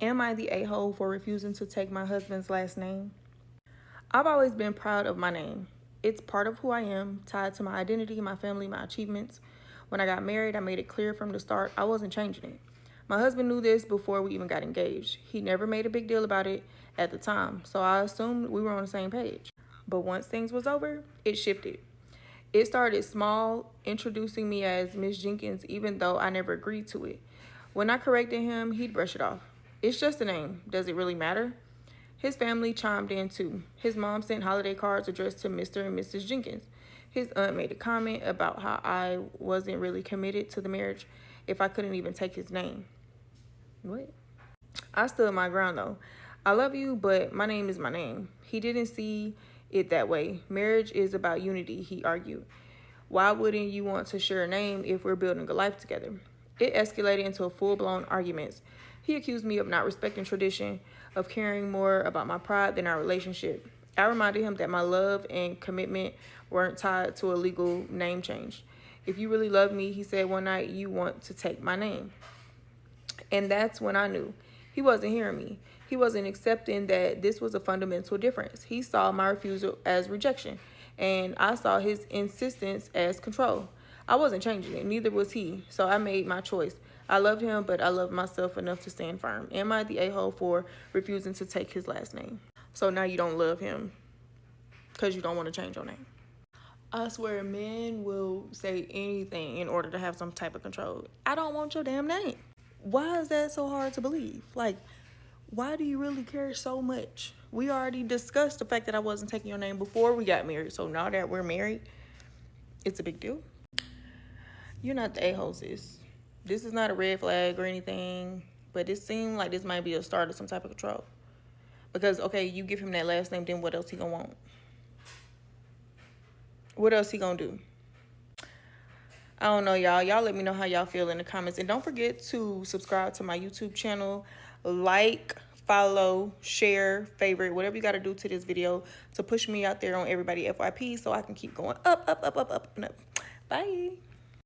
Am I the a-hole for refusing to take my husband's last name? I've always been proud of my name. It's part of who I am, tied to my identity, my family, my achievements. When I got married, I made it clear from the start I wasn't changing it. My husband knew this before we even got engaged. He never made a big deal about it at the time, so I assumed we were on the same page. But once things was over, it shifted. It started small, introducing me as Miss Jenkins, even though I never agreed to it. When I corrected him, he'd brush it off. It's just a name. Does it really matter? His family chimed in too. His mom sent holiday cards addressed to Mr. and Mrs. Jenkins. His aunt made a comment about how I wasn't really committed to the marriage if I couldn't even take his name. What? I stood my ground though. I love you, but my name is my name. He didn't see it that way. Marriage is about unity, he argued. Why wouldn't you want to share a name if we're building a life together? It escalated into a full-blown arguments. He accused me of not respecting tradition, of caring more about my pride than our relationship. I reminded him that my love and commitment weren't tied to a legal name change. If you really love me, he said one night, you want to take my name. And that's when I knew he wasn't hearing me. He wasn't accepting that this was a fundamental difference. He saw my refusal as rejection, and I saw his insistence as control. I wasn't changing it, neither was he, so I made my choice. I loved him, but I loved myself enough to stand firm. Am I the a-hole for refusing to take his last name? So now you don't love him because you don't want to change your name. I swear men will say anything in order to have some type of control. I don't want your damn name. Why is that so hard to believe? Like, why do you really care so much? We already discussed the fact that I wasn't taking your name before we got married. So now that we're married, it's a big deal. You're not the a-hole, sis. This is not a red flag or anything, but it seemed like this might be a start of some type of control. Because, okay, you give him that last name, then what else he gonna want? What else he gonna do? I don't know, y'all. Y'all let me know how y'all feel in the comments. And don't forget to subscribe to my YouTube channel. Like, follow, share, favorite, whatever you got to do to this video to push me out there on Everybody FYP so I can keep going up, up, up, up, up, and up. Bye.